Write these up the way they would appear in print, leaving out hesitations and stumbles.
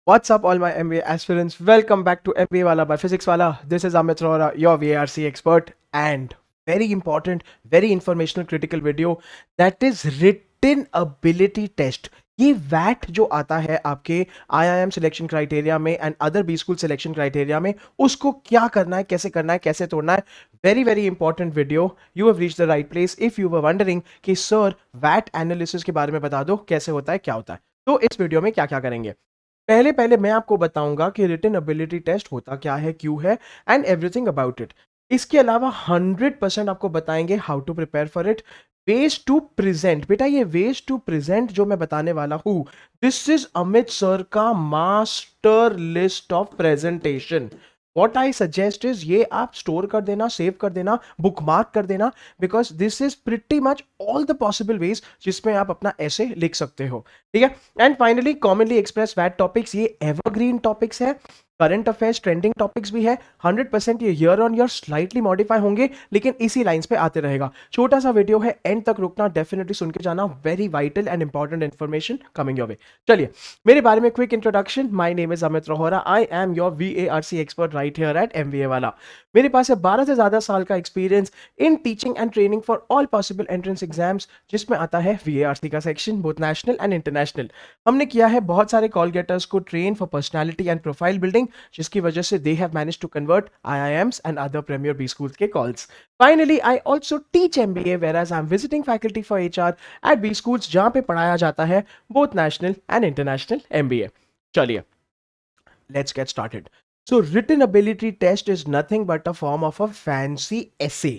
What's up, all my MBA aspirants? Welcome back to MBA Wala by Physics Wala. This is Amit Rohra, your VARC expert, and very important, very informational, critical video that is written ability test. ये वैट जो आता है आपके IIM selection criteria में and other B school selection criteria में, उसको क्या करना है, कैसे तोड़ना है. Very very important video. You have reach the right place if you were wondering कि सर वैट एनालिसिस के बारे में बता दो, कैसे होता है, क्या होता है. तो इस वीडियो में क्या क्या करेंगे, पहले पहले मैं आपको बताऊंगा कि रिटन एबिलिटी टेस्ट होता क्या है, क्यों है, एंड एवरीथिंग अबाउट इट. इसके अलावा 100% आपको बताएंगे how to prepare for it. Ways to present, बेटा ये वेज टू प्रेजेंट जो मैं बताने वाला हूं, दिस इज अमित सर का master list of presentation. What I suggest is ये आप स्टोर कर देना, सेव कर देना, बुक मार्क कर देना, because this is pretty much all the possible ways जिसमें आप अपना ऐसे लिख सकते हो. ठीक है. एंड फाइनली कॉमनली एक्सप्रेस वैट टॉपिक्स, ये एवरग्रीन टॉपिक्स है, करंट अफेयर्स ट्रेंडिंग टॉपिक्स भी है. 100% ये year on year slightly modify होंगे, लेकिन इसी लाइंस पे आते रहेगा. छोटा सा वीडियो है, एंड तक रुकना, डेफिनेटली सुन के जाना. Very vital and important information coming your way. चलिए मेरे बारे में quick introduction. My name is Amit Rohra. I am your VARC expert right here eight MBA वाला. मेरे पास है 12 से ज्यादा साल का experience in teaching and training for all possible entrance exams, जिसमें आता है VARC का section, both national and international. हमने किया है बहुत सारे कॉल गेटर्स को train for personality and profile building, जिसकी वजह से they have managed to convert IIMs and other premier B schools के calls. Finally I also teach MBA, whereas I am visiting faculty for HR at B schools, जहां पे पढ़ाया जाता है both national and international MBA. चलिए let's get started. So written ability test is nothing but a form of a fancy essay.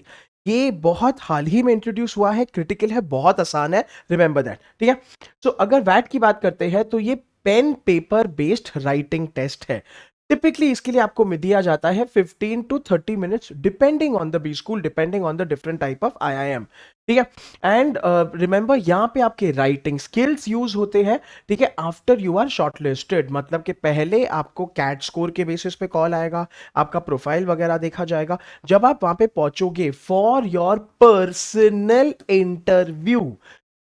ये बहुत हाल ही में introduce हुआ है, क्रिटिकल है, बहुत आसान है, रिमेंबर दैट. ठीक है. सो अगर वैट की बात करते हैं तो ये pen paper based writing test है. टिपिकली इसके लिए आपको दिया जाता है 15 to 30 minutes, depending on the B school, depending on the different type of IIM. ठीक है. एंड रिमेंबर यहाँ पे आपके राइटिंग स्किल्स यूज होते हैं. ठीक है. आफ्टर यू आर शॉर्टलिस्टेड, मतलब कि पहले आपको कैट स्कोर के बेसिस पे कॉल आएगा, आपका प्रोफाइल वगैरह देखा जाएगा. जब आप वहां पे पहुंचोगे फॉर योर पर्सनल इंटरव्यू,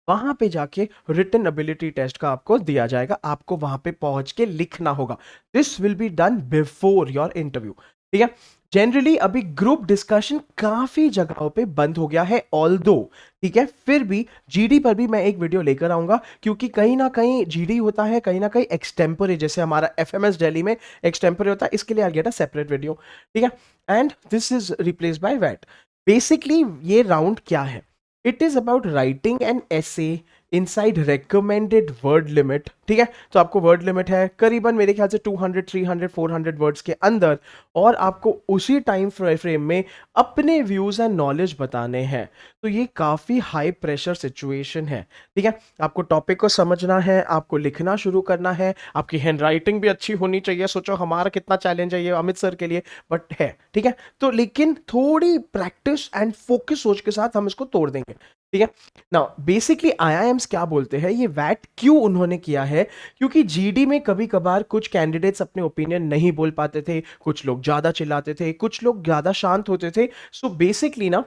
वहां पे जाके रिटन एबिलिटी टेस्ट का आपको दिया जाएगा. आपको वहां पे पहुंच के लिखना होगा. This will be done before your interview. ठीक है. जनरली अभी ग्रुप डिस्कशन काफी जगहों पे बंद हो गया है, ऑल्दो. ठीक है. फिर भी GD पर भी मैं एक वीडियो लेकर आऊंगा, क्योंकि कहीं ना कहीं GD होता है, कहीं ना कहीं एक्सटेम्पोरे, जैसे हमारा FMS दिल्ली में एक्सटेम्पोरे होता है. इसके लिए I get a separate video. ठीक है. And this is replace by वैट. बेसिकली ये राउंड क्या है, it is about writing an essay inside recommended word limit. ठीक है. तो आपको वर्ड लिमिट है करीबन मेरे ख्याल से 200, 300, 400 वर्ड्स के अंदर, और आपको उसी टाइम फ्रेम में अपने व्यूज एंड नॉलेज बताने हैं. तो ये काफी हाई प्रेशर सिचुएशन है. ठीक है. आपको टॉपिक को समझना है, आपको लिखना शुरू करना है, आपकी हैंड राइटिंग भी अच्छी होनी चाहिए. सोचो हमारा कितना चैलेंज है ये अमित सर के लिए, बट है. ठीक है. तो लेकिन थोड़ी प्रैक्टिस एंड फोकस सोच के साथ हम इसको तोड़ देंगे. ठीक है. नाउ बेसिकली IIMs क्या बोलते हैं, ये वैट क्यों उन्होंने किया है, क्योंकि GD में कभी कभार कुछ कैंडिडेट्स अपने ओपिनियन नहीं बोल पाते थे, कुछ लोग ज्यादा चिल्लाते थे, कुछ लोग ज्यादा शांत होते थे. सो बेसिकली ना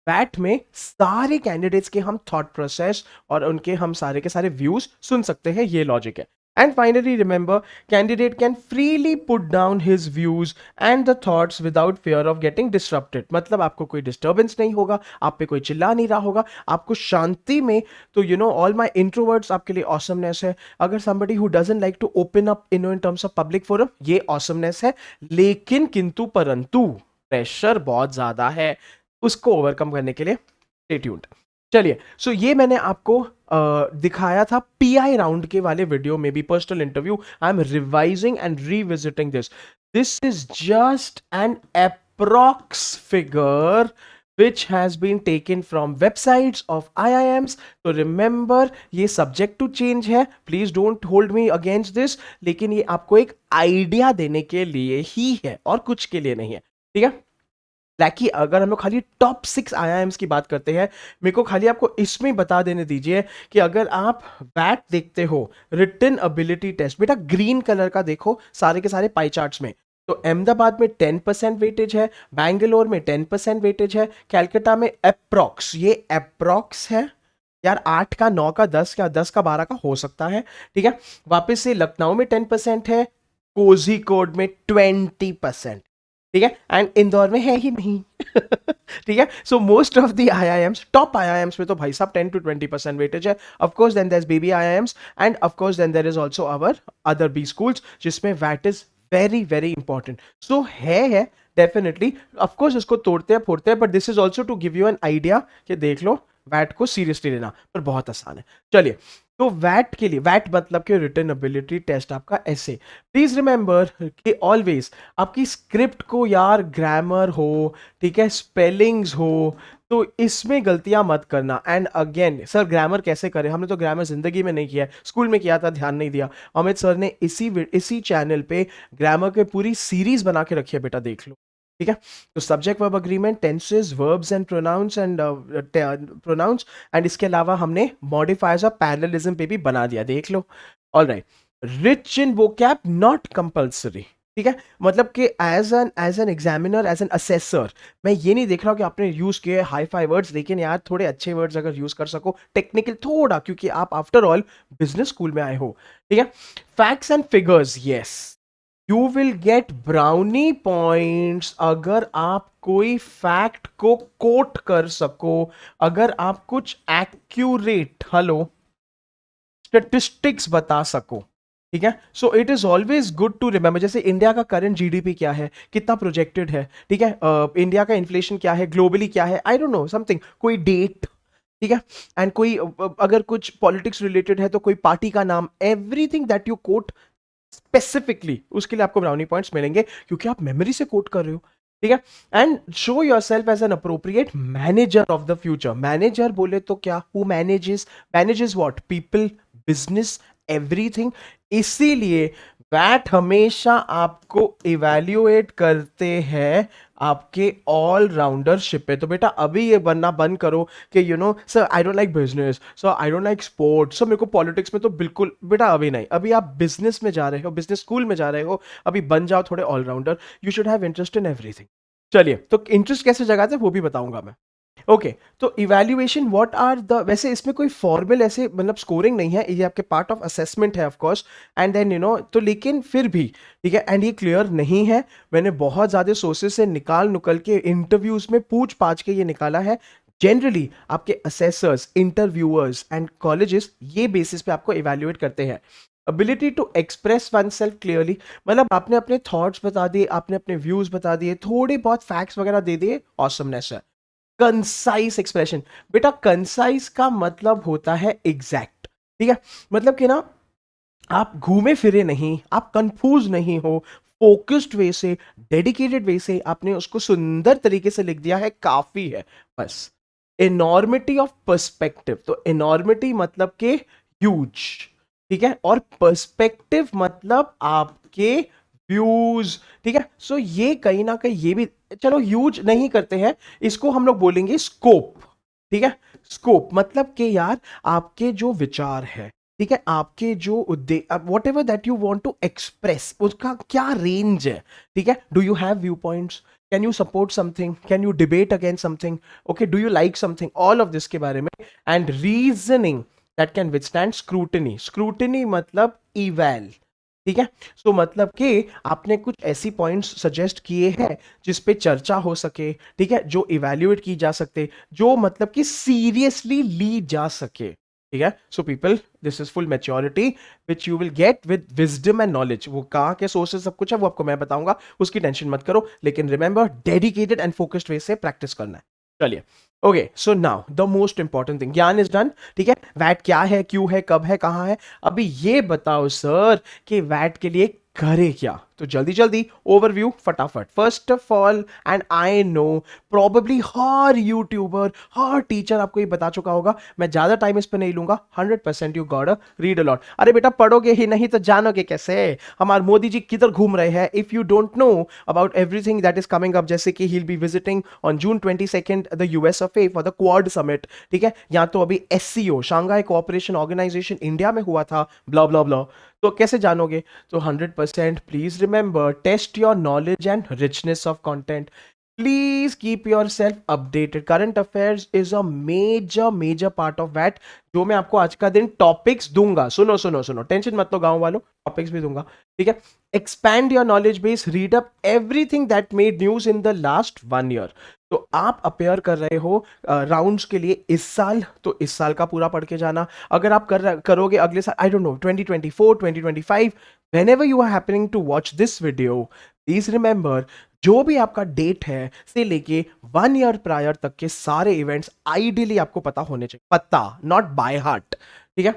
वैट में सारे कैंडिडेट्स के हम थॉट प्रोसेस और उनके हम सारे के सारे व्यूज सुन सकते हैं. ये लॉजिक है. And finally, remember, candidate can freely put down his views and the thoughts without fear of getting disrupted. मतलब आपको कोई disturbance नहीं होगा, आप पे कोई चिल्ला नहीं रहा होगा, आपको शांति में. तो all my introverts आपके लिए awesomeness है. अगर somebody who doesn't like to open up in terms of public forum, ये awesomeness है. लेकिन किंतु परंतु प्रेशर बहुत ज्यादा है, उसको ओवरकम करने के लिए stay tuned. चलिए. सो ये मैंने आपको दिखाया था PI राउंड के वाले वीडियो में भी, personal interview. I am revising and revisiting this. This is just an approx figure which has been taken from websites of IIMs. तो remember ये subject to change है, please don't hold me against this, लेकिन ये आपको एक idea देने के लिए ही है और कुछ के लिए नहीं है. ठीक है. लाइक अगर हम लोग खाली टॉप 6 IIMs की बात करते हैं, मेरे को खाली आपको इसमें बता देने दीजिए कि अगर आप वैट देखते हो, रिटन एबिलिटी टेस्ट, बेटा ग्रीन कलर का देखो सारे के सारे पाई चार्ट्स में. तो अहमदाबाद में 10% वेटेज है, बैंगलोर में 10% वेटेज है, कैलकाटा में अप्रॉक्स, ये अप्रॉक्स है यार, 8 का 9 का 10 का 10 का 12 का हो सकता है. ठीक है. वापस से लखनऊ में 10% है, कोझिकोड में 20%, ठीक है, एंड इंदौर में है ही नहीं। ठीक है, so most of the IIMs, top IIMs में तो भाई साहब 10 to 20% वेटेज है। Of course then there is baby IIMs and of course then there is also our other B schools जिसमें weight is very very important. So है definitely, of course इसको तोड़ते हैं फोड़ते हैं, but this is also to give you an idea कि देख लो VAT को सीरियसली लेना, पर बहुत आसान है। चलिए, तो वैट के लिए, वैट मतलब कि रिटन एबिलिटी टेस्ट आपका ऐसे, प्लीज रिमेंबर कि ऑलवेज आपकी स्क्रिप्ट को यार ग्रामर हो, ठीक है, स्पेलिंग्स हो, तो इसमें गलतियां मत करना। एंड अगेन सर ग्रामर कैसे करें, हमने तो ग्रामर जिंदगी में नहीं किया है, स्कूल में किया था, ध्यान नहीं दिया। अमित सर ने इसी चैनल पे ग्रामर के पूरी सीरीज बना के रखी है, बेटा देख लो, ठीक है। तो subject verb agreement, tenses, verbs and pronouns and इसके अलावा हमने मॉडिफायर्स और पैरेललिज्म पे भी बना दिया, देख लो। Alright, rich in vocab not compulsory, ठीक है, मतलब कि as an examiner, as an assessor, मैं ये नहीं देख रहा हूँ कि आपने यूज किए हाई फाई वर्ड्स, लेकिन यार थोड़े अच्छे वर्ड्स अगर यूज कर सको, टेक्निकल थोड़ा, क्योंकि आप आफ्टर ऑल बिजनेस स्कूल में आए हो, ठीक है। Facts and figures, yes, you will get brownie points अगर आप कोई फैक्ट को कोट कर सको, अगर आप कुछ एक्यूरेट, हेलो, स्टेटिस्टिक्स बता सको, ठीक है। So it is always good to remember, जैसे इंडिया का करंट जीडीपी क्या है, कितना प्रोजेक्टेड है, ठीक है, इंडिया का इन्फ्लेशन क्या है, ग्लोबली क्या है, आई डोंट नो, समथिंग, कोई डेट, ठीक है, एंड कोई अगर कुछ पॉलिटिक्स रिलेटेड है तो कोई पार्टी का नाम, everything that you quote specifically, उसके लिए आपको ब्राउनी पॉइंट्स मिलेंगे क्योंकि आप मेमोरी से कोट कर रहे हो, ठीक है। And show yourself as an appropriate manager of the future. Manager बोले तो क्या, who manages what, people, business, everything. इसीलिए वैट हमेशा आपको इवैल्यूएट करते हैं आपके ऑलराउंडरशिप पे। तो बेटा अभी ये बनना बंद करो कि you know sir I don't like business, sir I don't like sports, sir मेरे को पॉलिटिक्स में तो बिल्कुल, बेटा अभी नहीं, अभी आप बिजनेस में जा रहे हो, बिजनेस स्कूल में जा रहे हो, अभी बन जाओ थोड़े allrounder. You should have interest in everything. चलिए, तो इंटरेस्ट कैसे जगाते हैं वो भी बताऊंगा मैं। ओके, तो इवैल्यूएशन व्हाट आर द, वैसे इसमें कोई फॉर्मल ऐसे मतलब स्कोरिंग नहीं है, ये आपके पार्ट ऑफ असेसमेंट है of course, and then you know, तो लेकिन फिर भी ठीक है, एंड ये क्लियर नहीं है, मैंने बहुत ज़्यादा सोर्सेज से निकल के इंटरव्यूज में पूछ पाछ के ये निकाला है। जनरली आपके असेसर्स, इंटरव्यूअर्स एंड कॉलेजेस ये बेसिस पे आपको इवैल्यूएट करते हैं। Ability to express oneself clearly, मतलब आपने अपने थॉट्स बता दिए, आपने अपने व्यूज बता दिए, थोड़े बहुत फैक्ट्स वगैरह दे दिए, ऑसमनेस है। कंसाइज एक्सप्रेशन, बेटा कंसाइज का मतलब होता है एग्जैक्ट, ठीक है, मतलब कि ना आप घूमे फिरे नहीं, आप कंफ्यूज नहीं हो, फोकस्ड वे से, डेडिकेटेड वे से आपने उसको सुंदर तरीके से लिख दिया है, काफी है बस। एनॉर्मिटी ऑफ पर्सपेक्टिव, तो एनॉर्मिटी मतलब के ह्यूज, ठीक है, और पर्सपेक्टिव मतलब आपके व्यूज, ठीक है। सो ये कहीं ना कहीं ये भी, चलो ह्यूज नहीं करते हैं, इसको हम लोग बोलेंगे स्कोप, ठीक है। स्कोप मतलब कि यार आपके जो विचार है, ठीक है, आपके जो उद्देश्य, whatever that you want to express, उसका क्या रेंज है, ठीक है। Do you have view points, can you support something, can you debate against something, okay, do you like something, all of this के बारे में। And reasoning that can withstand scrutiny, scrutiny मतलब eval, ठीक है। सो मतलब कि आपने कुछ ऐसी पॉइंट्स सजेस्ट किए हैं जिस पे चर्चा हो सके, ठीक है, जो इवैल्यूएट की जा सकते, जो मतलब कि सीरियसली ली जा सके, ठीक है। So people, this is full maturity which you will get with wisdom and knowledge. वो कहाँ के सोर्सेज सब कुछ है वो आपको मैं बताऊंगा, उसकी टेंशन मत करो, लेकिन रिमेंबर डेडिकेटेड एंड फोकस्ड वे से प्रैक्टिस करना है। चलिए, okay, so now the most important thing, ज्ञान इज डन, ठीक है। वैट क्या है, क्यों है, कब है, कहाँ है, अभी ये बताओ सर कि वैट के लिए करे क्या। तो जल्दी जल्दी ओवरव्यू फटाफट। First of all, and I know probably her YouTuber, her teacher आपको ये बता चुका होगा, मैं ज्यादा टाइम इस पर नहीं लूंगा, 100% यू गॉट रीड अलॉट। अरे बेटा पढ़ोगे ही नहीं तो जानोगे कैसे, हमारे मोदी जी किधर घूम रहे हैं। If you don't know about everything that is coming up, जैसे कि he will be visiting on June 22 the US of A for the quad summit, ठीक है, या तो अभी SCO, Shanghai cooperation organisation India में हुआ था, ब्ला ब्ला ब्ला, तो कैसे जानोगे। तो 100% please remember, test your knowledge and richness of content, please keep yourself updated. Current affairs is a major part of that. जो मैं आपको आज का दिन टॉपिक्स दूंगा, सुनो सुनो सुनो, टेंशन मत लो गांव वालों, टॉपिक्स भी दूंगा, ठीक है. Expand your knowledge base, read up everything that made news in the last 1 year. तो आप अपेयर कर रहे हो राउंड्स के लिए इस साल, तो इस साल का पूरा पढ़ के जाना. अगर आप करोगे अगले साल, I don't know, 2024, 2025, whenever you are happening to watch this video, please remember, जो भी आपका डेट है से लेके 1 year प्रायर तक के सारे इवेंट्स आइडियली आपको पता होने चाहिए, पता, नॉट बाय हार्ट, ठीक है.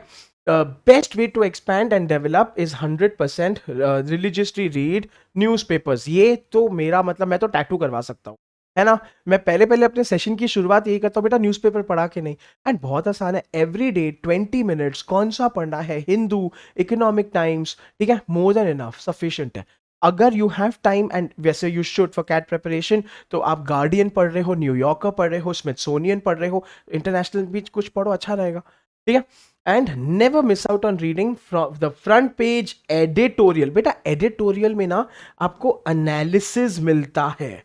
Best way to expand and develop is 100% religiously read newspapers. ये तो मेरा मतलब, मैं तो टैटू करवा सकता हूँ, है ना. मैं पहले पहले अपने सेशन की शुरुआत यही करता हूँ, बेटा न्यूज़पेपर पढ़ा के नहीं. एंड बहुत आसान है, एवरी डे 20 minutes कौन सा पढ़ना है, हिंदू, इकोनॉमिक टाइम्स, ठीक है, मोर देन इनफ, सफिशिएंट है. अगर यू हैव टाइम, एंड वैसे you should for CAT preparation, तो आप गार्डियन पढ़ रहे हो, न्यूयॉर्कर पढ़ रहे हो, स्मिथसोनियन पढ़ रहे हो, इंटरनेशनल भी कुछ पढ़ो, अच्छा रहेगा, ठीक है. And never miss out on reading from the front page editorial. बेटा एडिटोरियल में ना आपको एनालिसिस मिलता है.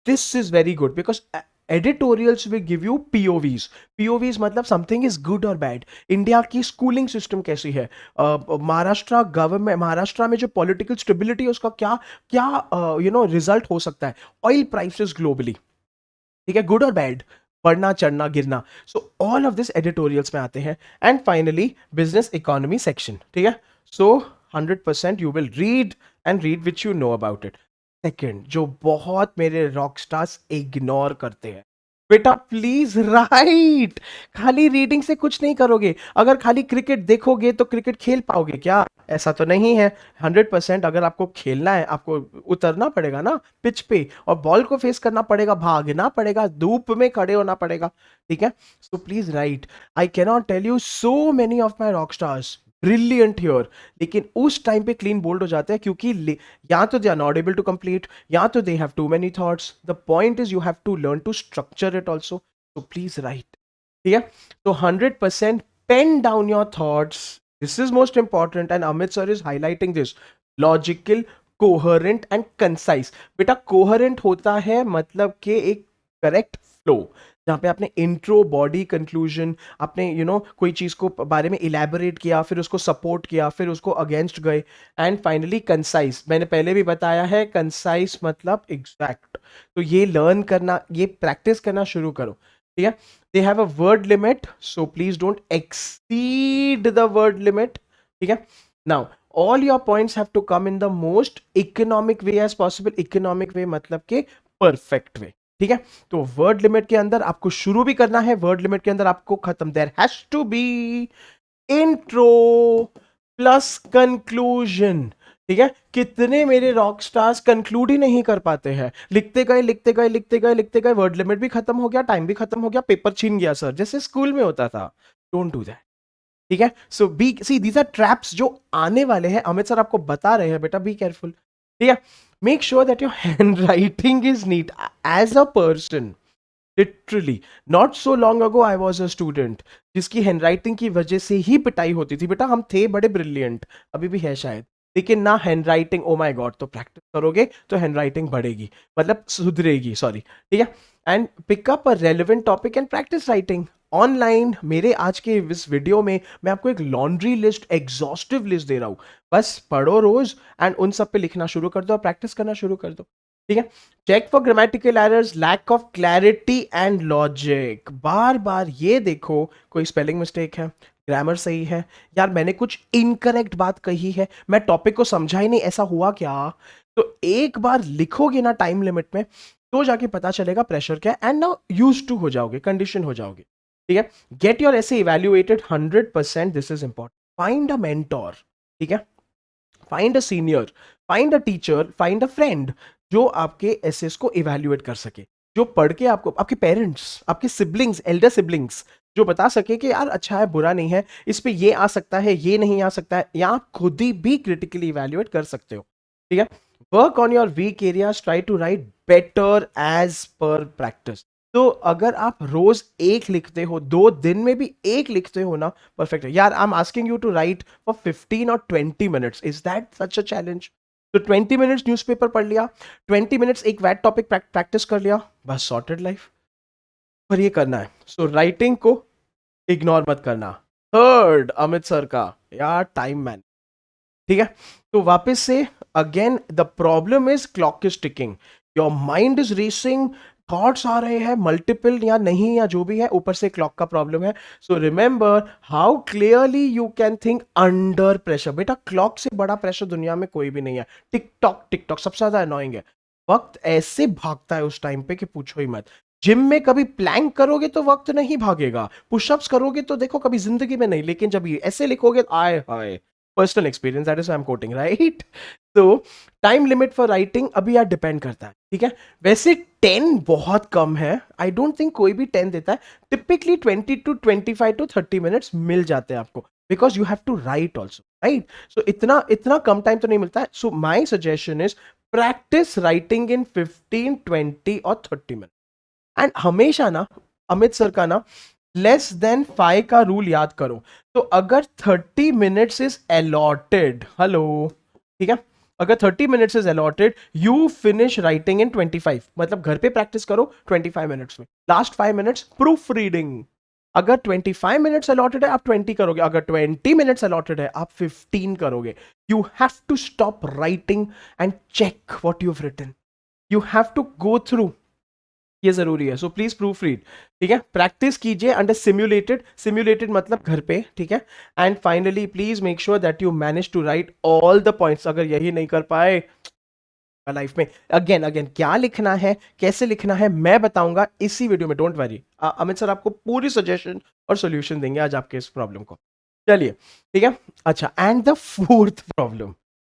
This is very good because editorials will give you POVs. POVs मतलब something is good or bad. India की स्कूलिंग सिस्टम कैसी है, महाराष्ट्र गवर्नमेंट, महाराष्ट्र में जो पॉलिटिकल स्टेबिलिटी है उसका क्या क्या रिजल्ट हो सकता है, ऑयल प्राइसेस ग्लोबली, ठीक है, गुड और बैड, बढ़ना चढ़ना गिरना. So all of this editorials में आते हैं. And finally business economy section, ठीक है. सो 100% you will read and read which you know about it. Second, जो बहुत मेरे रॉक स्टार्स इग्नोर करते हैं, बेटा प्लीज राइट. खाली रीडिंग से कुछ नहीं करोगे. अगर खाली क्रिकेट देखोगे तो क्रिकेट खेल पाओगे क्या? ऐसा तो नहीं है. 100% अगर आपको खेलना है, आपको उतरना पड़ेगा ना पिच पे, और बॉल को फेस करना पड़ेगा, भागना पड़ेगा, धूप में खड़े होना पड़ेगा, ठीक है. So please write. I cannot tell you so many of my rock stars brilliant here, लेकिन उस टाइम पे क्लीन बोल्ड हो जाते हैं क्योंकि या तो they are not able to complete, या तो they have too many thoughts. The point is you have to learn to structure it also. So please write, ठीक है. तो 100% pen down your thoughts. This is most important and Amit sir is highlighting this. Logical, coherent and concise. बेटा coherent होता है मतलब कि एक correct flow, जहाँ पे आपने इंट्रो, बॉडी, कंक्लूजन, आपने कोई चीज़ को बारे में इलेबोरेट किया, फिर उसको सपोर्ट किया, फिर उसको अगेंस्ट गए, एंड फाइनली कंसाइज. मैंने पहले भी बताया है, कंसाइज मतलब एग्जैक्ट. तो ये लर्न करना, ये प्रैक्टिस करना शुरू करो, ठीक है. They have a word limit, so please don't exceed the word limit, ठीक है. Now all your points have to come in the most economic way as possible. Economic way मतलब के परफेक्ट वे, ठीक है. तो वर्ड लिमिट के अंदर आपको शुरू भी करना है, वर्ड लिमिट के अंदर आपको खत्म. There has to be intro plus conclusion, ठीक है. कितने मेरे रॉक स्टार्स कंक्लूड ही नहीं कर पाते हैं, लिखते गए लिखते गए लिखते गए लिखते गए, वर्ड लिमिट भी खत्म हो गया, टाइम भी खत्म हो गया, पेपर छीन गया सर, जैसे स्कूल में होता था. डोंट डू दैट, ठीक है. So be see these are traps जो आने वाले हैं. अमित सर आपको बता रहे हैं, बेटा बी केयरफुल, ठीक है. Make sure that your handwriting is neat. As a person, literally not so long ago I was a student जिसकी हैंडराइटिंग की वजह से ही पिटाई होती थी. बेटा हम थे बड़े ब्रिलियंट, अभी भी है शायद, लेकिन ना हैंडराइटिंग. Oh my God. तो प्रैक्टिस करोगे तो हैंडराइटिंग बढ़ेगी, मतलब सुधरेगी, सॉरी, ठीक है. And pick up a relevant topic and practice writing online. मेरे आज के इस वीडियो में मैं आपको एक लॉन्ड्री लिस्ट, एग्जॉस्टिव लिस्ट दे रहा हूं. बस पढ़ो रोज एंड उन सब पे लिखना शुरू कर दो और प्रैक्टिस करना शुरू कर दो, ठीक है. Check for grammatical errors, lack of clarity and logic. बार बार ये देखो कोई स्पेलिंग मिस्टेक है, ग्रामर सही है, यार मैंने कुछ इनकरेक्ट बात कही है, मैं टॉपिक को समझा ही नहीं, ऐसा हुआ क्या. तो एक बार लिखोगे ना टाइम लिमिट में, तो जाके पता चलेगा प्रेशर क्या है, एंड नाउ यूज टू हो जाओगे, कंडीशन हो जाओगे, ठीक है. गेट योर ऐसे evaluated 100%. This is important. Find a mentor, ठीक है. Find a senior, find a teacher, find a friend जो आपके एसेस को इवेल्युएट कर सके, जो पढ़ के आपको, आपके पेरेंट्स, आपके सिबलिंग्स, एल्डर सिबलिंग्स, जो बता सके कि यार अच्छा है, बुरा नहीं है, इस पे ये आ सकता है, ये नहीं आ सकता है, या आप खुद ही भी क्रिटिकली इवेल्युएट कर सकते हो, ठीक है. Work on your weak areas, try to write better as per practice. तो अगर आप रोज एक लिखते हो, 2 दिन में भी एक लिखते हो ना, परफेक्ट है यार. I am asking you to write for 15 और 20 minutes. Is that such a challenge? तो 20 मिनट्स न्यूज़पेपर पढ़ लिया, 20 मिनट्स एक वैट टॉपिक प्रैक्टिस कर लिया, बस सॉर्टेड लाइफ। पर ये करना है, सो राइटिंग को इग्नोर मत करना। थर्ड अमित सर का यार, टाइम मैन। ठीक है, तो वापस से again the problem is clock is ticking, your mind is racing, thoughts आ रहे हैं मल्टीपल या नहीं या जो भी है, ऊपर से क्लॉक का प्रॉब्लम है। So remember how clearly you can think under pressure. बेटा क्लॉक से बड़ा प्रेशर दुनिया में कोई भी नहीं है। टिकटॉक टिकटॉक सबसे ज्यादा अनोइंग है। वक्त ऐसे भागता है उस टाइम पे कि पूछो ही मत। जिम में कभी प्लैंक करोगे तो वक्त नहीं भागेगा, पुशअप्स करोगे तो देखो कभी जिंदगी में नहीं, लेकिन जब ये ऐसे लिखोगे, आय हाय, personal experience, that is I am quoting, right? तो टाइम लिमिट फॉर राइटिंग अभी यार डिपेंड करता है, ठीक है। वैसे 10 बहुत कम है, आई डोंट थिंक कोई भी 10 देता है। टिपिकली 20 टू 25 टू 30 मिनट्स मिल जाते हैं आपको, because you have to write also, right? So इतना इतना कम टाइम तो नहीं मिलता है। So my suggestion is practice writing in 15, 20 और 30 मिनट। एंड हमेशा ना अमित सर का ना लेस देन 5 का रूल याद करो। तो अगर 30 मिनट्स इज अलॉटेड, हेलो, ठीक है, अगर 30 minutes is allotted, you finish writing in 25। मतलब घर पे प्रैक्टिस करो 25 मिनट्स में, लास्ट 5 मिनट्स प्रूफ रीडिंग। अगर 25 मिनट्स अलॉटेड है, आप 20 करोगे। अगर 20 मिनट्स अलॉटेड है, आप 15 करोगे। You have to stop writing and check what you have written. You have to go through, ये जरूरी है। सो प्लीज प्रूफ रीड, ठीक है, प्रैक्टिस कीजिए अंडर सिम्युलेटेड, सिम्युलेटेड मतलब घर पे, ठीक है। And finally please make sure that you manage to write all the points. अगर यही नहीं कर पाए लाइफ में, अगेन अगेन क्या लिखना है, कैसे लिखना है, मैं बताऊंगा इसी वीडियो में, डोंट वरी। अमित सर आपको पूरी सजेशन और सोल्यूशन देंगे आज आपके इस प्रॉब्लम को। चलिए, ठीक है। अच्छा, एंड द फोर्थ प्रॉब्लम,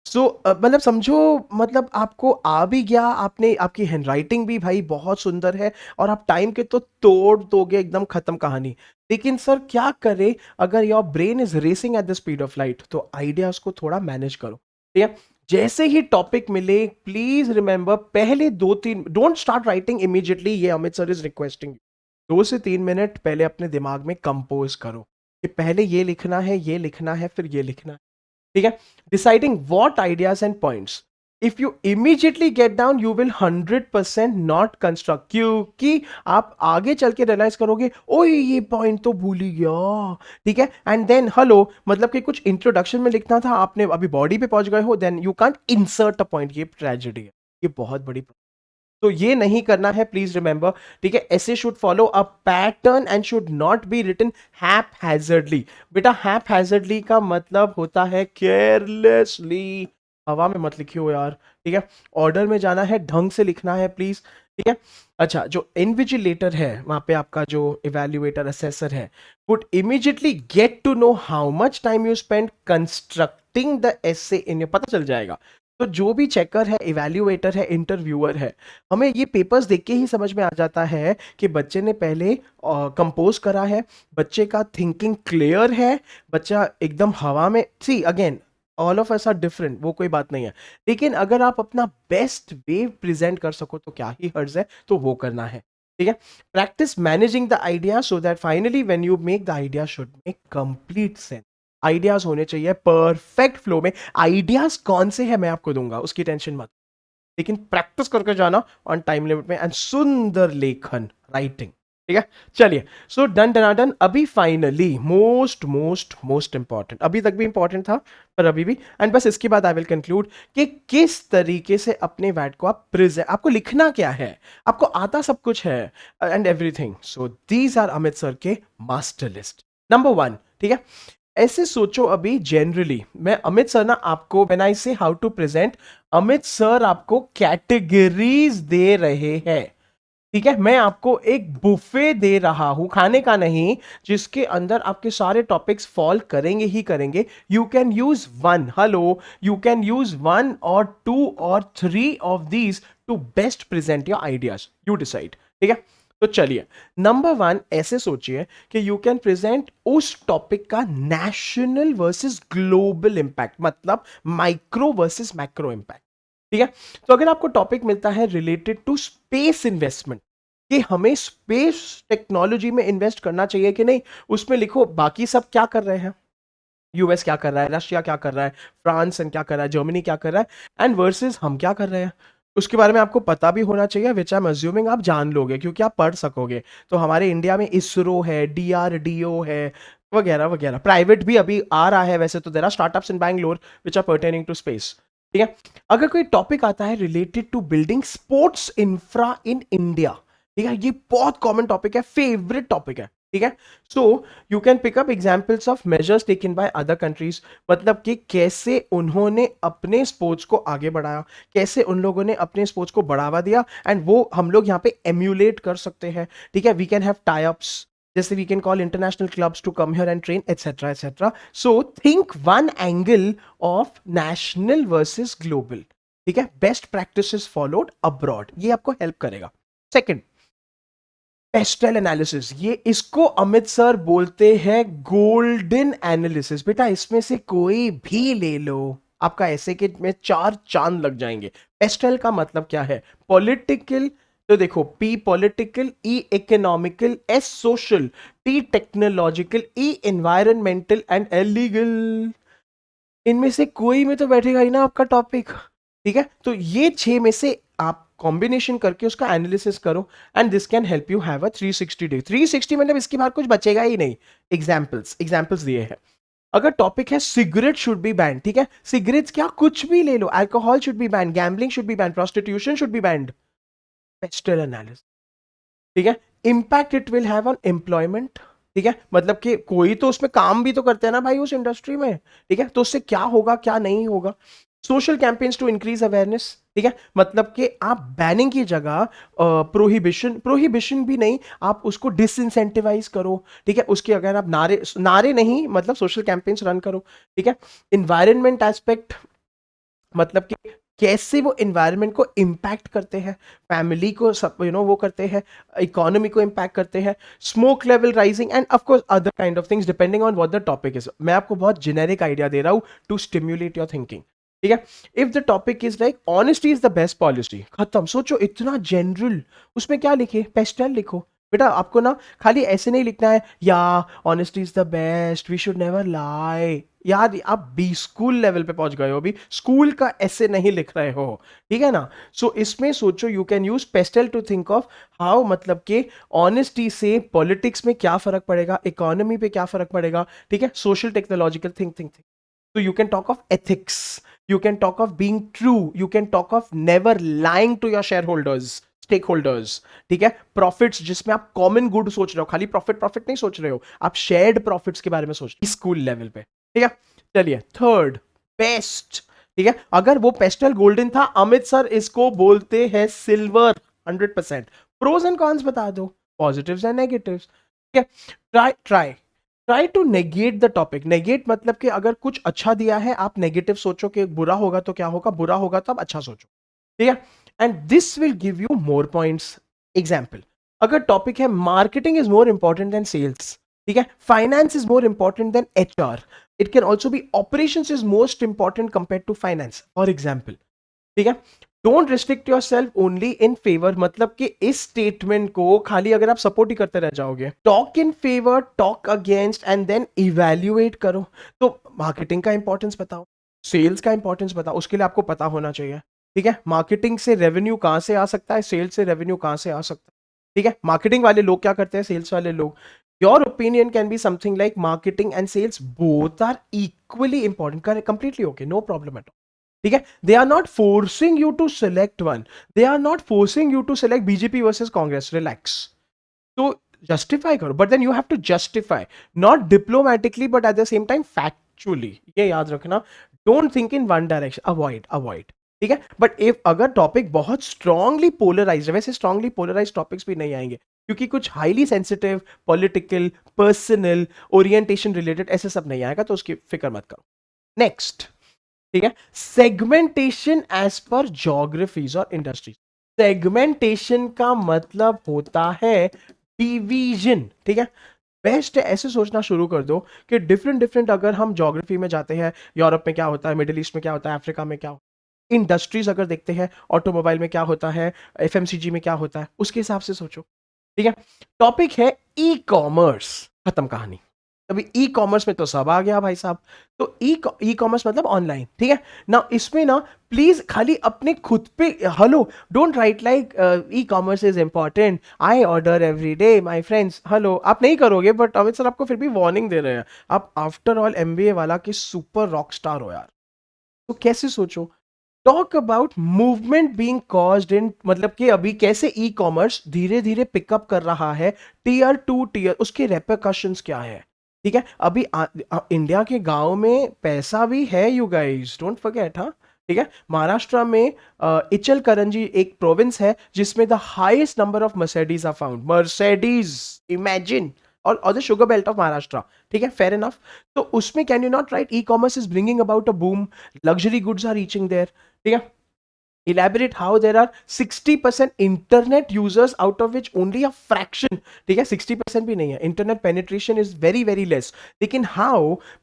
सो मतलब समझो, मतलब आपको आ भी गया, आपने, आपकी हैंडराइटिंग भी भाई बहुत सुंदर है, और आप टाइम के तो तोड़ दोगे, एकदम खत्म कहानी। लेकिन सर क्या करे, अगर your brain is racing at the speed of light, तो आइडियाज को थोड़ा मैनेज करो, ठीक है। जैसे ही टॉपिक मिले, प्लीज रिमेंबर, पहले 2-3, डोंट स्टार्ट राइटिंग इमीडिएटली, ये अमित सर इज रिक्वेस्टिंग। 2 से 3 मिनट पहले अपने दिमाग में कंपोज करो कि पहले ये लिखना है, ये लिखना है, फिर ये लिखना है, ठीक है। Deciding what ideas and points, if you immediately get down, you will 100% not construct, क्योंकि आप आगे चल के रियलाइज करोगे, ओ ये पॉइंट तो भूल ही गया, ठीक है। एंड देन हेलो, मतलब कि कुछ इंट्रोडक्शन में लिखना था, आपने अभी बॉडी पे पहुंच गए हो, then you can't insert a point. ये ट्रेजेडी है, ये बहुत बड़ी, तो ये नहीं करना है, प्लीज रिमेंबर, ठीक है। Essays should follow a pattern and should not be written haphazardly. बेटा हैप हैजर्डली का मतलब होता है केयरलेसली, हवा में मत लिखियो यार, ठीक है। ऑर्डर में जाना है, ढंग से लिखना है प्लीज, ठीक है। अच्छा, जो इन्विजिलेटर है वहां पे, आपका जो इवेल्युएटर असेसर है, would immediately get to know how much time you spend constructing the essay in your, पता चल जाएगा। तो जो भी चेकर है, इवैल्यूएटर है, इंटरव्यूअर है, हमें ये पेपर्स देख के ही समझ में आ जाता है कि बच्चे ने पहले कंपोज करा है, बच्चे का थिंकिंग क्लियर है, बच्चा एकदम हवा में, see again all of us are different, वो कोई बात नहीं है, लेकिन अगर आप अपना बेस्ट वे प्रेजेंट कर सको तो क्या ही हर्ज है, तो वो करना है, ठीक है। Practice managing the idea so that finally when you make the idea should make complete sense. Ideas होने चाहिए परफेक्ट फ्लो में। आइडियाज कौन से हैं मैं आपको दूंगा, उसकी टेंशन मत, लेकिन प्रैक्टिस करके जाना ऑन टाइम लिमिट में, एंड सुंदर लेखन, राइटिंग, ठीक है। चलिए, सो डन डनाडन। अभी finally most most most important, अभी तक भी इंपॉर्टेंट था पर अभी भी, एंड बस इसके बाद आई विल कंक्लूड कि किस तरीके से अपने वर्ड को आप प्रेजेंट, आपको लिखना क्या है, आपको आता सब कुछ है, and everything. So these are Amit sir के मास्टर लिस्ट। नंबर 1, ठीक है। ऐसे सोचो, अभी जनरली मैं अमित सर ना आपको, when I say how to present, Amit sir आपको कैटेगरीज दे रहे हैं, ठीक है। मैं आपको एक बुफे दे रहा हूं, खाने का नहीं, जिसके अंदर आपके सारे टॉपिक्स फॉल करेंगे ही करेंगे। You can use one, hello, you can use 1 और 2 और 3 of these two best present your ideas, you decide, ठीक है। तो चलिए, नंबर 1, ऐसे सोचिए कि यू कैन प्रेजेंट उस टॉपिक का नेशनल वर्सेस ग्लोबल इंपैक्ट, मतलब माइक्रो वर्सेस मैक्रो इंपैक्ट, ठीक है। तो अगर आपको टॉपिक मिलता है रिलेटेड टू स्पेस इन्वेस्टमेंट, कि हमें स्पेस टेक्नोलॉजी में इन्वेस्ट करना चाहिए कि नहीं, उसमें लिखो बाकी सब क्या कर रहे हैं, यूएस क्या कर रहा है, रशिया क्या कर रहा है, फ्रांस क्या कर रहा है, जर्मनी क्या कर रहा है, एंड वर्सेस हम क्या कर रहे हैं, उसके बारे में आपको पता भी होना चाहिए, विच आई एम अज्यूमिंग आप जान लोगे क्योंकि आप पढ़ सकोगे। तो हमारे इंडिया में इसरो है, डीआरडीओ है, वगैरह वगैरह। प्राइवेट भी अभी आ रहा है वैसे तो, there are startups in Bangalore which are pertaining to space. ठीक है, अगर कोई टॉपिक आता है related to building sports infra in India, ठीक है, ये बहुत कॉमन टॉपिक है, फेवरेट टॉपिक है। ठीक है, so you can pick up examples of measures taken by other countries, मतलब कि कैसे उन्होंने अपने स्पोर्ट्स को आगे बढ़ाया, कैसे उन लोगों ने अपने स्पोर्ट्स को बढ़ावा दिया, एंड वो हम लोग यहाँ पे एम्यूलेट कर सकते हैं। ठीक है, we can have tie ups, जैसे we can call international clubs to come here and train, et cetera et cetera. So think one angle of national versus global. ठीक है, बेस्ट प्रैक्टिसेस फॉलोड अब्रॉड, ये आपको हेल्प करेगा। सेकंड, पेस्टल एनालिसिस, ये इसको Amit sir बोलते हैं गोल्डन एनालिसिस। बेटा इसमें से कोई भी ले लो, आपका ऐसे के में 4 चांद लग जाएंगे। पेस्टल का मतलब क्या है? पॉलिटिकल, तो देखो, P political, E economical, S social, T technological, E environmental and L legal. इनमें से कोई में तो बैठेगा ही ना आपका टॉपिक। ठीक है, तो ये 6 में से आप कॉम्बिनेशन करके उसका एनालिसिस करो, and this can help you have a 360 day. 360 मतलब इसके बाद कुछ बचेगा ही नहीं। एग्जाम्पल्स दिए हैं। अगर टॉपिक है सिगरेट शुड बी बैन, ठीक है, सिगरेट्स क्या, कुछ भी ले लो, alcohol should be ban, gambling should be ban, prostitution should be banned. PESTEL analysis. ठीक है, impact it will have on employment. ठीक है, मतलब कि कोई तो उसमें काम भी तो करते हैं ना भाई उस इंडस्ट्री में। ठीक है, तो उससे क्या होगा क्या नहीं होगा। Social campaigns to increase awareness. ठीक है, मतलब कि आप बैनिंग की जगह प्रोहिबिशन भी नहीं, आप उसको डिसइंसेंटिवाइज करो। ठीक है, उसके अगर आप नारे नारे नहीं, मतलब सोशल कैंपेन्स रन करो। ठीक है, इन्वायरमेंट एस्पेक्ट, मतलब कि कैसे वो एनवायरनमेंट को इम्पैक्ट करते हैं, फैमिली को सब वो करते हैं, इकोनॉमी को इम्पैक्ट करते हैं, smoke level rising, and of course other kind of things depending on what the topic is. मैं आपको बहुत जेनेरिक आइडिया दे रहा हूं टू स्टिम्युलेट योर थिंकिंग। ठीक है, if the topic is like honesty is the best policy, खत्म। सोचो इतना जनरल, उसमें क्या लिखे? पेस्टल लिखो। बेटा आपको ना खाली ऐसे नहीं लिखना है, या honesty is the best, we should never lie. यार आप बी स्कूल लेवल पे पहुंच गए हो, अभी स्कूल का ऐसे नहीं लिख रहे हो। ठीक है ना, सो इसमें सोचो, you can use PESTEL to think of how, मतलब कि ऑनेस्टी से पॉलिटिक्स में क्या फर्क पड़ेगा, इकोनॉमी पे क्या फर्क पड़ेगा। ठीक है, social technological think. So you can talk of ethics, you can talk of being true, you can talk of never lying to your shareholders, stakeholders. ठीक है, प्रॉफिट्स, जिसमें आप कॉमन गुड सोच रहे हो, खाली प्रॉफिट नहीं सोच रहे हो, आप शेयर्ड प्रॉफिट्स के बारे में सोच रहे हो स्कूल लेवल पे। ठीक है, चलिए थर्ड, बेस्ट। ठीक है, अगर वो पेस्टल गोल्डन था, अमित सर इसको बोलते हैं सिल्वर 100%। प्रोज एंड कॉन्स बता दो, पॉजिटिव्स एंड नेगेटिव्स। ठीक है, try to negate the topic. Negate मतलब कि अगर कुछ अच्छा दिया है, आप नेगेटिव सोचो कि बुरा होगा तो क्या होगा, बुरा होगा तो आप अच्छा सोचो। ठीक है, and this will give you more points. Example, अगर टॉपिक है marketing is more important than sales, ठीक है, finance is more important than HR, it can also be operations is most important compare to finance, for example. ठीक है, don't restrict yourself only in favour, मतलब कि इस statement को खाली अगर आप सपोर्ट ही करते रह जाओगे। Talk in favour, talk against, and then evaluate करो। तो मार्केटिंग का इंपॉर्टेंस बताओ, सेल्स का इंपॉर्टेंस बताओ, उसके लिए आपको पता होना चाहिए। ठीक है, मार्केटिंग से रेवेन्यू कहां से आ सकता है, सेल्स से रेवेन्यू कहां से आ सकता है। ठीक है, मार्केटिंग वाले लोग क्या करते हैं, सेल्स वाले लोग। Your opinion can be something like marketing and sales both are equally important, completely okay, no problem at all. ठीक है, they are not forcing you to select one, they are not forcing you to select BJP versus Congress, relax. तो justify करो, but then you have to justify, not diplomatically but at the same time factually, ये याद रखना। Don't think in one direction, avoid. ठीक है, but if अगर topic बहुत strongly polarise है, वैसे स्ट्रांगली पोलराइज टॉपिक्स भी नहीं आएंगे क्योंकि कुछ highly sensitive, political, personal, orientation related ऐसे सब नहीं आएगा, तो उसकी फिक्र मत करो। नेक्स्ट, ठीक है, सेगमेंटेशन एज पर ज्योग्राफीज और इंडस्ट्रीज। सेगमेंटेशन का मतलब होता है डिवीजन। ठीक है, बेस्ट है ऐसे सोचना शुरू कर दो कि डिफरेंट अगर हम ज्योग्राफी में जाते हैं, यूरोप में क्या होता है, मिडिल ईस्ट में क्या होता है, अफ्रीका में क्या होता है, इंडस्ट्रीज अगर देखते हैं, ऑटोमोबाइल में क्या होता है, एफएमसीजी में क्या होता है, उसके हिसाब से सोचो। ठीक है, टॉपिक है ई कॉमर्स, खत्म कहानी। अभी ई कॉमर्स में तो सब आ गया भाई साहब। तो ई कॉमर्स मतलब ऑनलाइन, ठीक है ना। इसमें ना प्लीज खाली अपने खुद पे, hello, don't write like E commerce is important, I order every day my friends, hello, आप नहीं करोगे, बट अमित सर आपको फिर भी वार्निंग दे रहे हैं। आप आफ्टर ऑल एमबीए वाला के सुपर रॉक स्टार हो यार, तो कैसे सोचो। Talk about movement being caused in, मतलब कि अभी कैसे ई कॉमर्स धीरे धीरे पिकअप कर रहा है, टीयर टू टीयर, उसके रेpercussions क्या है। ठीक है, अभी इंडिया के गांव में पैसा भी है, यू गाइस डोंट फॉरगेट, हाँ। ठीक है, महाराष्ट्र में इचल करंजी एक प्रोविंस है जिसमें the highest number of Mercedes are found, Mercedes, imagine. और the sugar belt of Maharashtra, ठीक है, फेयर इनफ। तो उसमें can you not write e commerce is bringing about a boom, luxury goods are reaching there, ठीक है। Elaborate how there are 60% internet users out of which only a fraction, ठीक है, 60% भी नहीं है, internet penetration is very very less, लेकिन how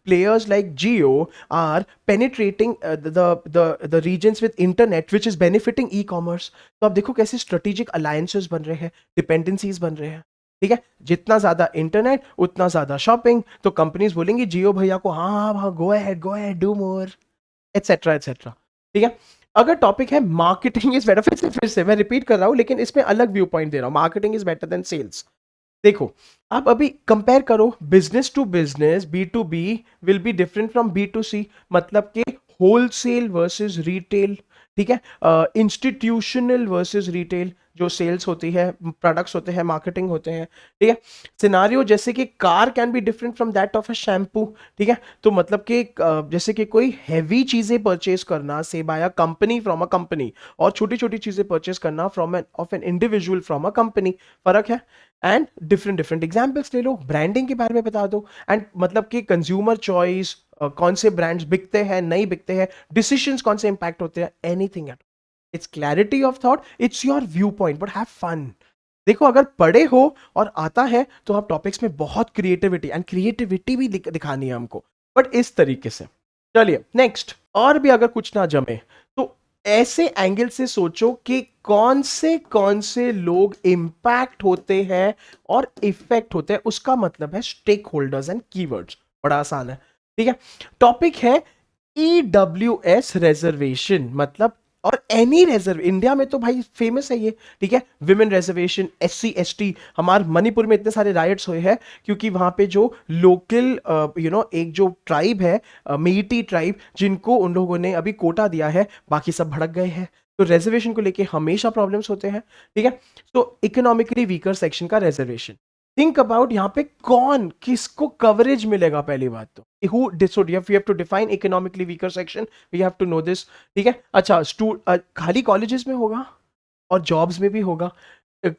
players like Jio are penetrating the regions with internet which is benefiting e-commerce। तो आप देखो कैसे strategic alliances बन रहे हैं, dependencies बन रहे हैं, ठीक है। जितना ज्यादा इंटरनेट उतना ज्यादा शॉपिंग, तो कंपनीज बोलेंगी जियो भैया को, हाँ हाँ हाँ, go ahead do more, etcetera etcetera, ठीक है। अगर टॉपिक है मार्केटिंग इज बेटर, फिर से मैं रिपीट कर रहा हूं लेकिन इसमें अलग व्यू पॉइंट दे रहा हूं, marketing is better than sales. देखो, आप अभी कंपेयर करो business to business, B to B will be different from B to C, मतलब कि होलसेल वर्सेस रिटेल, ठीक है, इंस्टीट्यूशनल वर्सेस रिटेल, जो सेल्स होती है, प्रोडक्ट्स होते हैं, मार्केटिंग होते हैं, ठीक है। सिनारियो जैसे कि car can be different from that of a shampoo, ठीक है। तो मतलब कि जैसे कि कोई हैवी चीजें परचेज करना से buy a company from a company, और छोटी छोटी चीजें परचेज करना from an individual from a company, फर्क है। एंड डिफरेंट डिफरेंट एग्जाम्पल्स ले लो, ब्रांडिंग के बारे में बता दो, एंड मतलब कि कंज्यूमर चॉइस, कौन से ब्रांड्स बिकते हैं नहीं बिकते हैं, डिसीजंस कौन से इंपैक्ट होते हैं, anything at, it's clarity of thought, it's your view point, but have fun. देखो, अगर पढ़े हो और आता है तो आप टॉपिक्स में बहुत क्रिएटिविटी एंड क्रिएटिविटी भी दिखानी है हमको, बट इस तरीके से। चलिए नेक्स्ट, और भी अगर कुछ ना जमे तो ऐसे एंगल से सोचो कि कौन से लोग इंपैक्ट होते हैं और इफेक्ट होते हैं, उसका मतलब है स्टेक होल्डर्स एंड कीवर्ड्स, बड़ा आसान है, ठीक है। टॉपिक है ईडब्ल्यूएस रिजर्वेशन, मतलब, और एनी रिजर्व, इंडिया में तो भाई फेमस है ये, ठीक है, विमेन रिजर्वेशन, एससी एसटी, हमारे मणिपुर में इतने सारे राइट्स हुए हैं क्योंकि वहां पे जो लोकल एक जो ट्राइब है, मेइटी ट्राइब, जिनको उन लोगों ने अभी कोटा दिया है, बाकी सब भड़क गए हैं। तो रिजर्वेशन को लेके हमेशा प्रॉब्लम्स होते हैं, ठीक है। तो इकोनॉमिकली वीकर सेक्शन का रिजर्वेशन, थिंक अबाउट यहाँ पे कौन किसको कवरेज मिलेगा, पहली बात तो who so you have to define economically weaker section, we have to know this, ठीक है। अच्छा, खाली कॉलेजेस में होगा और जॉब्स में भी होगा,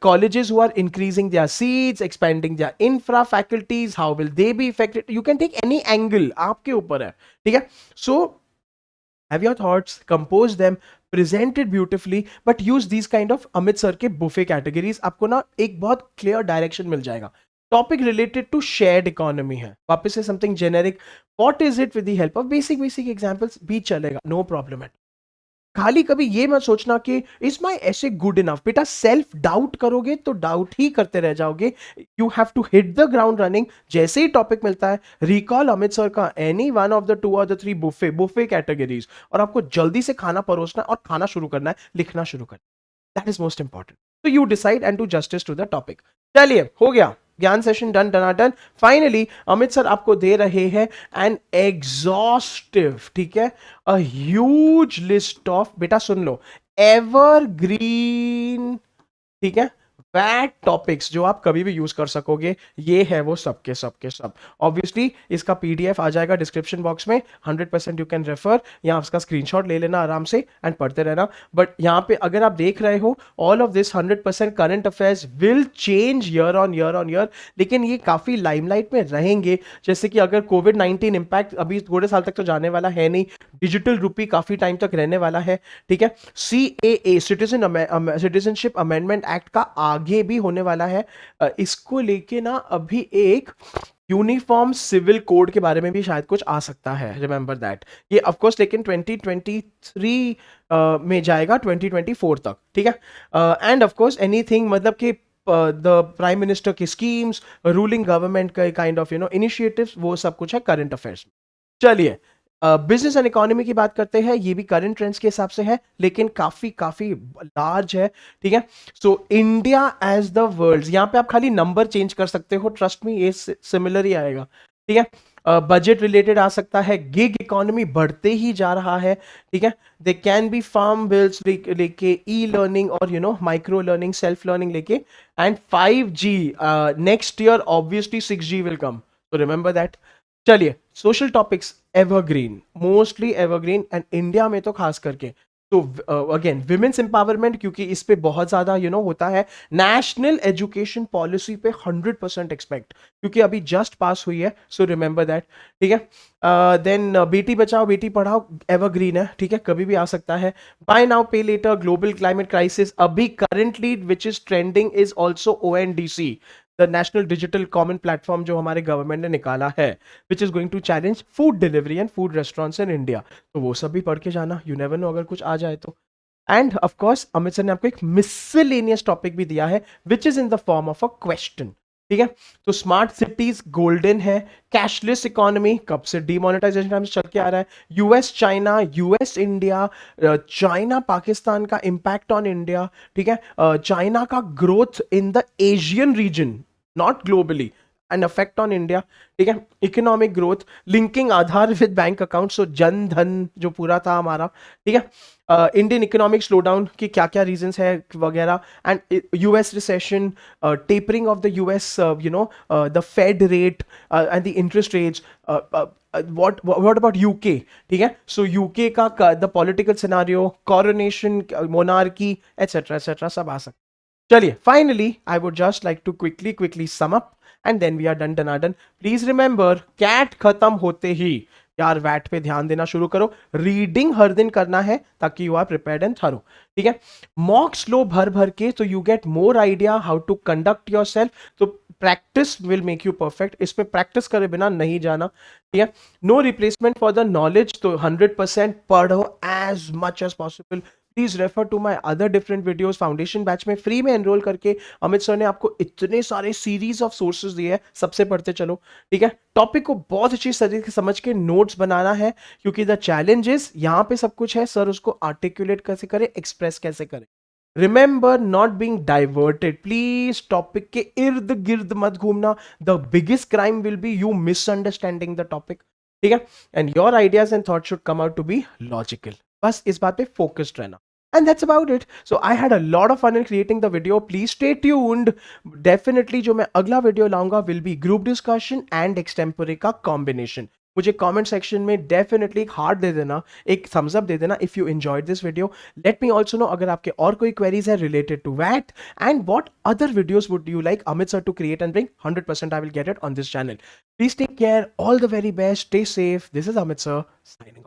colleges who are increasing their seats, expanding their infra faculties, how will they be affected, you can take any angle, आपके ऊपर है, ठीक है। So have your thoughts, compose them, present it beautifully, but use these kind of Amit sir के buffet categories, आपको ना एक बहुत क्लियर डायरेक्शन मिल जाएगा। Topic related to shared economy है, वापस से something generic, what is it, with the help of basic basic examples भी चलेगा, नो प्रॉब्लम है। खाली कभी ये मत सोचना कि is my essay good enough, बेटा सेल्फ डाउट करोगे तो डाउट ही करते रह जाओगे। You have to hit the ground running, जैसे ही टॉपिक मिलता है रिकॉल अमित सर का एनी वन ऑफ द 2 और द 3 बुफे कैटेगरीज, और आपको जल्दी से खाना परोसना और खाना शुरू करना है, लिखना शुरू करना, दैट इज मोस्ट इंपॉर्टेंट। तो you decide and do justice to the topic. चलिए, हो गया ज्ञान सेशन, डन डनाडन। फाइनली अमित सर आपको दे रहे हैं एन एग्जॉस्टिव, ठीक है, अ ह्यूज लिस्ट ऑफ, बेटा सुन लो, एवरग्रीन, ठीक है, बैड टॉपिक्स जो आप कभी भी यूज कर सकोगे, ये है वो सबके सबके सब। ऑब्वियसली इसका पीडीएफ आ जाएगा डिस्क्रिप्शन बॉक्स में, 100% यू कैन रेफर, यहाँ उसका स्क्रीनशॉट ले लेना आराम से एंड पढ़ते रहना। बट यहाँ पे अगर आप देख रहे हो, all of this 100% current affairs will change year on year on year, लेकिन ये काफी लाइमलाइट में रहेंगे। जैसे कि अगर कोविड-19 इंपैक्ट अभी थोड़े साल तक तो जाने वाला है नहीं, डिजिटल रूपी काफी टाइम तक रहने वाला है, ठीक है। सीएए, सिटीजनशिप अमेंडमेंट एक्ट का आगे भी होने वाला है, इसको लेके ना अभी एक यूनिफॉर्म सिविल कोड के बारे में भी शायद कुछ आ सकता है, रिमेंबर दैट। ये ऑफ कोर्स लेकिन 2023 में जाएगा 2024 तक, ठीक है। एंड ऑफ कोर्स एनीथिंग, मतलब कि द प्राइम मिनिस्टर की स्कीम्स, रूलिंग गवर्नमेंट का काइंड ऑफ इनिशिएटिव्स, वो सब कुछ है करंट अफेयर्स में। चलिए, बिजनेस एंड इकोनॉमी की बात करते हैं। ये भी करंट ट्रेंड्स के हिसाब से है, लेकिन काफी काफी लार्ज है। ठीक है, so India as the world, यहाँ पे आप खाली नंबर चेंज कर सकते हो, ट्रस्ट मी ये सिमिलर ही आएगा। ठीक है, बजट रिलेटेड आ सकता है, गिग इकोनॉमी बढ़ते ही जा रहा है। ठीक है, they can be farm bills लेके, ई लर्निंग और माइक्रो लर्निंग, सेल्फ लर्निंग लेके, and 5G next year, obviously 6G will come, तो रिमेंबर दैट। चलिए, social topics evergreen, mostly evergreen, and India में तो खास करके। तो अगेन विमेन्स एम्पावरमेंट, क्योंकि इस पे बहुत ज्यादा होता है। नेशनल एजुकेशन पॉलिसी पे 100% एक्सपेक्ट, क्योंकि अभी जस्ट पास हुई है, सो रिमेंबर दैट। ठीक है, देन बेटी बचाओ बेटी पढ़ाओ एवरग्रीन है। ठीक है, कभी भी आ सकता है। Buy now pay later, global climate crisis, अभी currently which is trending is also ONDC, the national digital common platform, जो हमारे गवर्नमेंट ने निकाला है, which is going to challenge food delivery and food restaurants in India. तो वो सब भी पढ़ के जाना, यू नेवर नो अगर कुछ आ जाए तो। And of course Amit sir ने आपको एक मिसलेनियस टॉपिक भी दिया है, which is in the form of a question. ठीक है, तो स्मार्ट सिटीज गोल्डन है, कैशलेस इकोनॉमी कब से डिमोनेटाइजेशन चल के आ रहा है, US China, US India, China Pakistan का इंपैक्ट ऑन इंडिया। ठीक है, चाइना का growth in the Asian region, not globally, and affect on India. ठीक है, economic growth, linking Aadhaar with bank account, so Jan Dhan जो पूरा था हमारा। ठीक है, इंडियन इकोनॉमिक स्लो डाउन की क्या क्या रीजंस है वगैरह, and US recession, tapering of the US, the fed rate and the interest rates, what about UK? ठीक है, सो यूके का the political scenario, coronation, monarchy, etcetera सब आ सकता। चलिए, finally I would just like to quickly sum up, and then we are done done. Please remember, CAT खत्म होते ही यार वैट पे ध्यान देना शुरू करो, रीडिंग हर दिन करना है ताकि you are prepared and thorough. ठीक है, मॉक्स लो भर भर के, तो you get more idea how to conduct your self practice will make you perfect, इस पे प्रैक्टिस करे बिना नहीं जाना। ठीक है, no replacement for the knowledge, तो 100% पढ़ो as much as possible. Please refer to my other different videos. Foundation batch में फ्री में एनरोल करके अमित सर ने आपको इतने सारे सीरीज ऑफ सोर्सेज दिए हैं, सबसे पढ़ते चलो। ठीक है, टॉपिक को बहुत अच्छी तरीके से समझ के नोट्स बनाना है, क्योंकि द चैलेंजेस यहाँ पे सब कुछ है, सर उसको आर्टिकुलेट कैसे करें, एक्सप्रेस कैसे करें। Remember not being diverted, please topic के इर्द गिर्द मत घूमना। The biggest crime will be you misunderstanding the topic. ठीक है, and your ideas and thought should come out to be logical, बस इस बात पे फोकस्ड रहना। And that's about it. So I had a lot of fun in creating the video. Please stay tuned. Definitely जो मैं अगला video लाऊंगा will be group discussion and extempore का combination. मुझे comment section में definitely एक heart दे देना, एक thumbs up दे देना if you enjoyed this video. Let me also know अगर आपके और कोई queries है related to that, and what other videos would you like Amit sir to create and bring. 100% I will get it on this channel. Please take care. All the very best. Stay safe. This is Amit sir signing off.